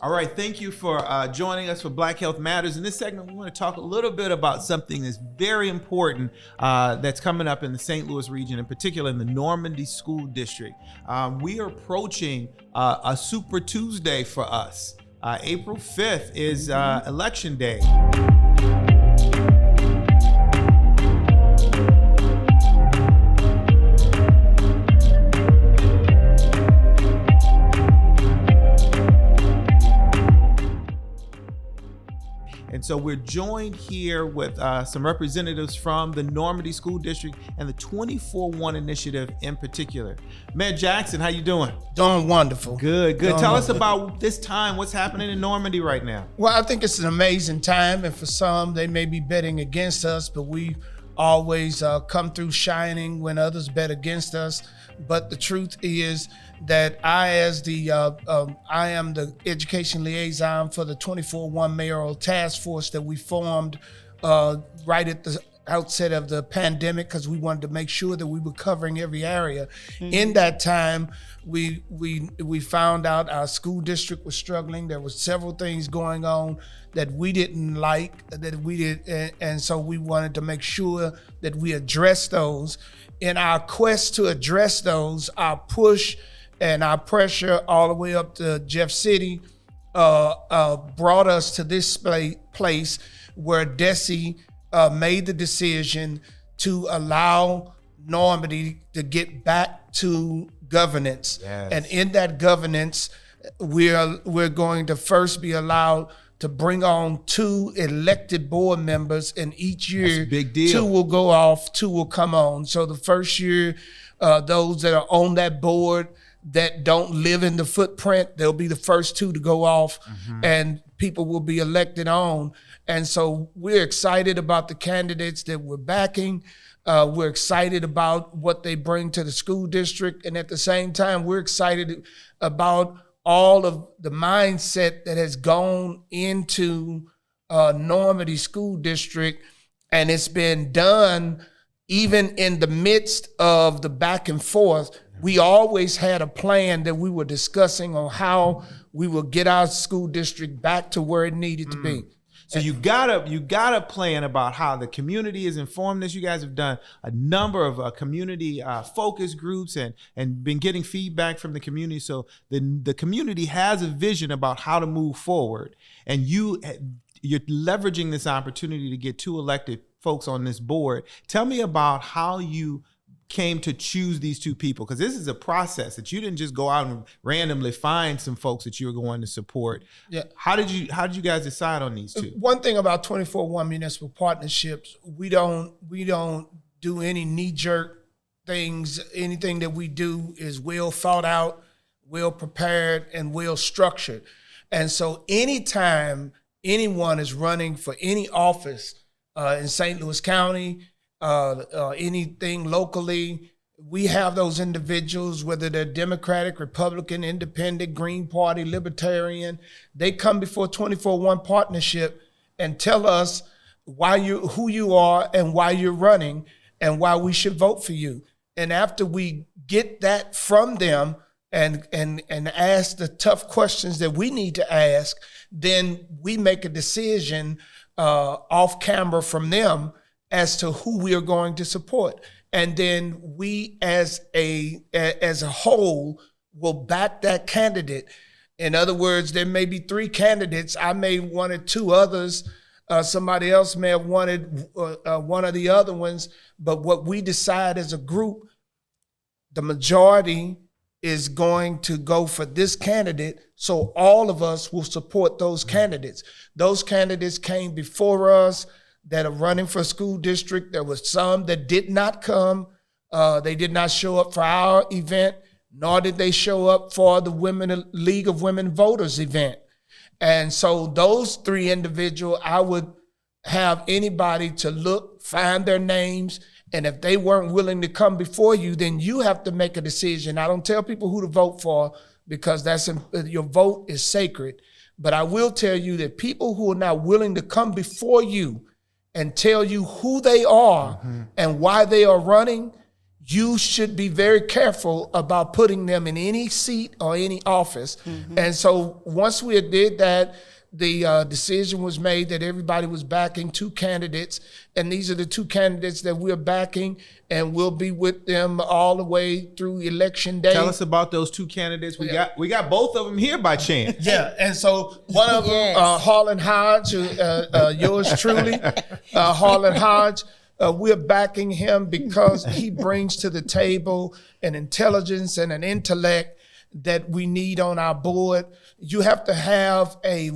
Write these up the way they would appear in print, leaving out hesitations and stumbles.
All right, thank you for joining us for Black Health Matters. In this segment, we want to talk a little bit about something that's very important that's coming up in the St. Louis region, in particular in the Normandy School District. We are approaching a Super Tuesday for us. April 5th is Election Day. And so we're joined here with some representatives from the Normandy School District and the 24-1 initiative in particular. Mayor Jackson, how you doing? Doing wonderful. Good. Tell us about this time. What's happening in Normandy right now? Well, I think it's an amazing time, and for some, they may be betting against us, but we always come through shining when others bet against us. But the truth is that I am the education liaison for the 24-1 mayoral task force that we formed right at the outset of the pandemic, because we wanted to make sure that we were covering every area. Mm-hmm. In that time, we found out our school district was struggling. There were several things going on that we didn't like, and so we wanted to make sure that we addressed those. In our quest to address those, our push and our pressure all the way up to Jeff City brought us to this place where DESE made the decision to allow Normandy to get back to governance. Yes. And in that governance, we're going to first be allowed to bring on 2 elected board members, and each year, that's a big deal. 2 will go off, 2 will come on. So the first year, those that are on that board that don't live in the footprint, they'll be the first 2 to go off, and people will be elected on. And so we're excited about the candidates that we're backing. We're excited about what they bring to the school district. And at the same time, we're excited about all of the mindset that has gone into Normandy School District. And it's been done even in the midst of the back and forth. We always had a plan that we were discussing on how we will get our school district back to where it needed to be. So you got a plan about how the community is informed. This, you guys have done a number of community focus groups and been getting feedback from the community. So the community has a vision about how to move forward, and you're leveraging this opportunity to get 2 elected folks on this board. Tell me about how you came to choose these 2 people, because this is a process that you didn't just go out and randomly find some folks that you were going to support. Yeah. How did you guys decide on these 2? One thing about 24-1 municipal partnerships, we don't do any knee-jerk things. Anything that we do is well thought out, well prepared, and well structured. And so anytime anyone is running for any office in St. Louis County, anything locally, we have those individuals, whether they're Democratic, Republican, Independent, Green Party, Libertarian. They come before 24-1 partnership and tell us who you are and why you're running and why we should vote for you. And after we get that from them and ask the tough questions that we need to ask, then we make a decision off camera from them as to who we are going to support. And then we as a whole will back that candidate. In other words, there may be 3 candidates. I may have wanted 2 others. Somebody else may have wanted one of the other ones. But what we decide as a group, the majority is going to go for this candidate. So all of us will support those candidates. Those candidates came before us that are running for a school district. There were some that did not come. They did not show up for our event, nor did they show up for the League of Women Voters event. And so those 3 individuals, I would have anybody to look, find their names, and if they weren't willing to come before you, then you have to make a decision. I don't tell people who to vote for, because your vote is sacred. But I will tell you that people who are not willing to come before you and tell you who they are and why they are running, you should be very careful about putting them in any seat or any office. And so once we did that, the decision was made that everybody was backing 2 candidates, and these are the 2 candidates that we're backing, and we'll be with them all the way through election day. Tell us about those 2 candidates. We got both of them here by chance. Yeah, and so one of them, Harlan Hodge, yours truly, Harlan Hodge. We're backing him because he brings to the table an intelligence and an intellect that we need on our board. You have to have a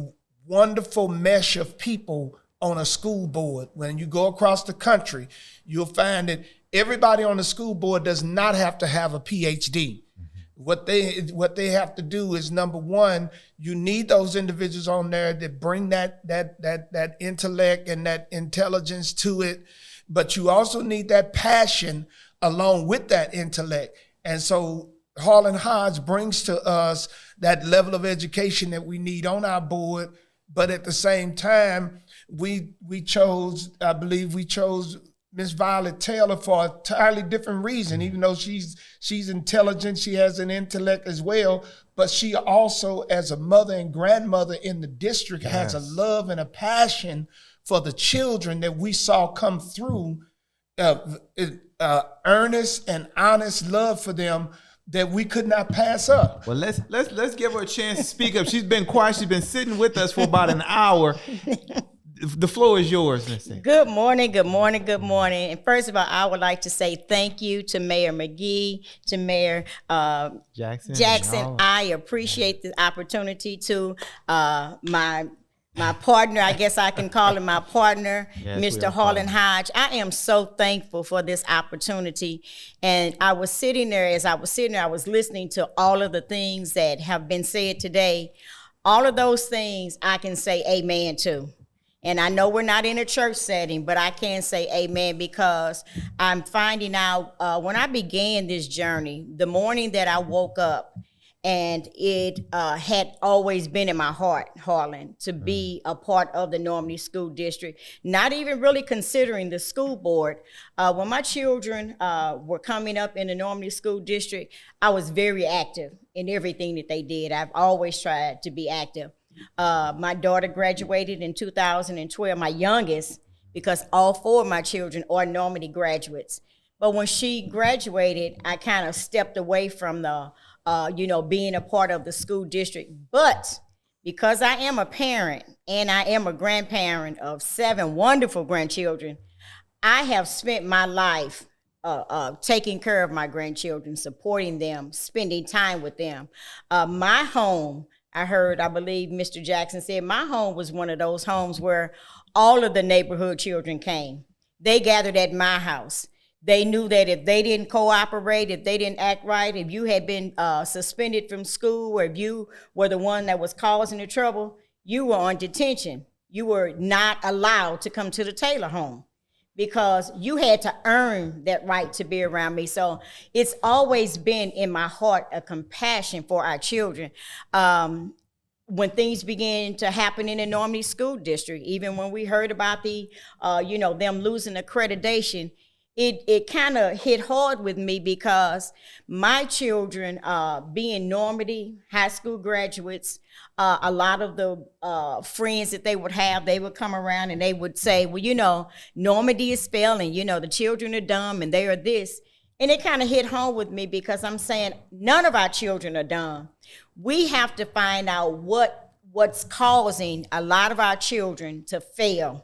wonderful mesh of people on a school board. When you go across the country, you'll find that everybody on the school board does not have to have a PhD. What they have to do is, number one, you need those individuals on there that bring that intellect and that intelligence to it, but you also need that passion along with that intellect. And so Harlan Hodge brings to us that level of education that we need on our board, but at the same time, we chose Miss Violet Taylor for an entirely different reason. Even though she's intelligent, she has an intellect as well, but she also, as a mother and grandmother in the district, has a love and a passion for the children that we saw come through, earnest and honest love for them that we could not pass up. Well, let's give her a chance to speak up. She's been quiet. She's been sitting with us for about an hour. The floor is yours, Ms. Singh. Good morning, good morning, good morning. And first of all, I would like to say thank you to Mayor McGee, to Mayor Jackson. I appreciate the opportunity to my partner, I guess I can call him my partner, Mr. Harlan Hodge. I am so thankful for this opportunity. And I was sitting there, I was listening to all of the things that have been said today. All of those things I can say amen to. And I know we're not in a church setting, but I can say amen because I'm finding out when I began this journey, the morning that I woke up, and it had always been in my heart, Harlan, to be a part of the Normandy School District, not even really considering the school board. When my children were coming up in the Normandy School District, I was very active in everything that they did. I've always tried to be active. My daughter graduated in 2012, my youngest, because all 4 of my children are Normandy graduates. But when she graduated, I kind of stepped away from the being a part of the school district. But because I am a parent and I am a grandparent of 7 wonderful grandchildren, I have spent my life taking care of my grandchildren, supporting them, spending time with them. My home, I believe Mr. Jackson said, my home was one of those homes where all of the neighborhood children came. They gathered at my house. They knew that if they didn't cooperate, if they didn't act right, if you had been suspended from school, or if you were the one that was causing the trouble, you were on detention. You were not allowed to come to the Taylor home because you had to earn that right to be around me. So it's always been in my heart a compassion for our children. When things began to happen in the Normandy School District, even when we heard about them losing accreditation, it kind of hit hard with me because my children, being Normandy high school graduates, a lot of the friends that they would have, they would come around and they would say, well, Normandy is failing, the children are dumb and they are this. And it kind of hit home with me because I'm saying none of our children are dumb. We have to find out what's causing a lot of our children to fail.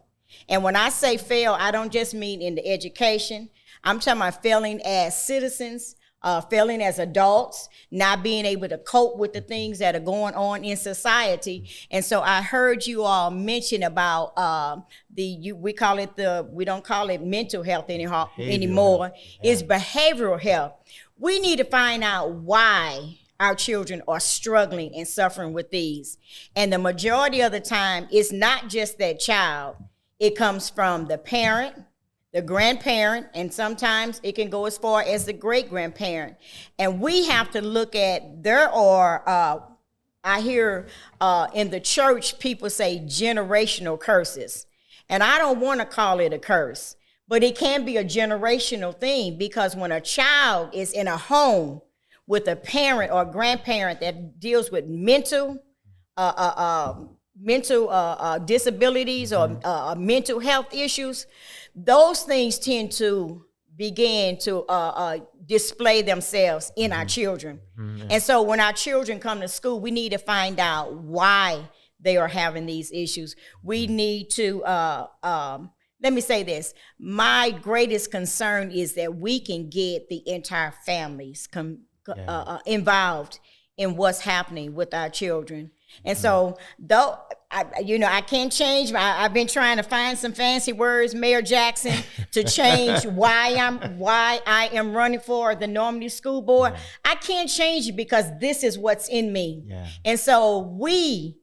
And when I say fail, I don't just mean in the education. I'm talking about failing as citizens, failing as adults, not being able to cope with the things that are going on in society. And so I heard you all mention about we don't call it mental health anymore. It's behavioral health. We need to find out why our children are struggling and suffering with these. And the majority of the time, it's not just that child. It comes from the parent, the grandparent, and sometimes it can go as far as the great-grandparent. And we have to look at, I hear in the church people say generational curses. And I don't want to call it a curse, But it can be a generational thing, because when a child is in a home with a parent or grandparent that deals with mental disabilities or mental health issues, those things tend to begin to display themselves in our children. And so when our children come to school, we need to find out why they are having these issues. We need to, let me say this. My greatest concern is that we can get the entire families involved in what's happening with our children. And so, though I can't change. I've been trying to find some fancy words, Mayor Jackson, to change why I am running for the Normandy School Board. I can't change it because this is what's in me. And so we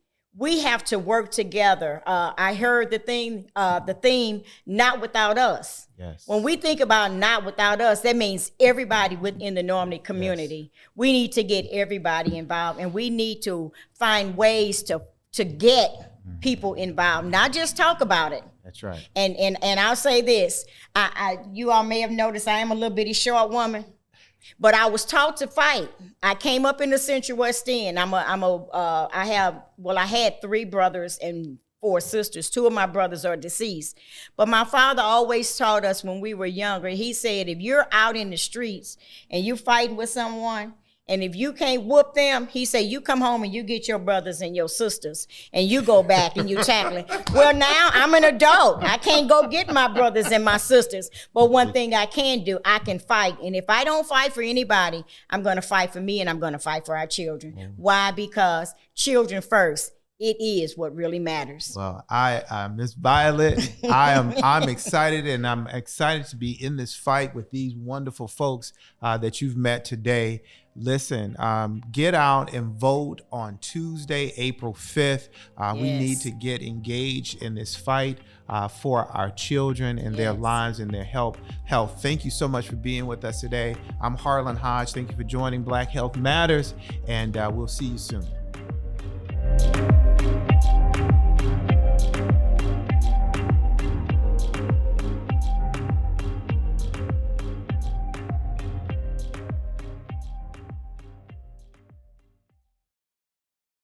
have to work together. I heard the theme, not without us. Yes. When we think about not without us, that means everybody within the Normandy community. Yes. We need to get everybody involved, and we need to find ways to get people involved, not just talk about it. That's right. And I'll say this: you all may have noticed I am a little bitty short woman, but I was taught to fight. I came up in the Central West End. I had 3 brothers and 4 sisters. 2 of my brothers are deceased. But my father always taught us when we were younger, he said, if you're out in the streets and you're fighting with someone, and if you can't whoop them, he said, you come home and you get your brothers and your sisters and you go back and you tackle it. Well, now I'm an adult. I can't go get my brothers and my sisters. But one thing I can do, I can fight. And if I don't fight for anybody, I'm going to fight for me, and I'm going to fight for our children. Why? Because children first. It is what really matters. Well, Miss Violet, I'm excited, and I'm excited to be in this fight with these wonderful folks that you've met today. Listen, get out and vote on Tuesday, April 5th. We need to get engaged in this fight for our children and their lives and their health. Thank you so much for being with us today. I'm Harlan Hodge. Thank you for joining Black Health Matters, and we'll see you soon.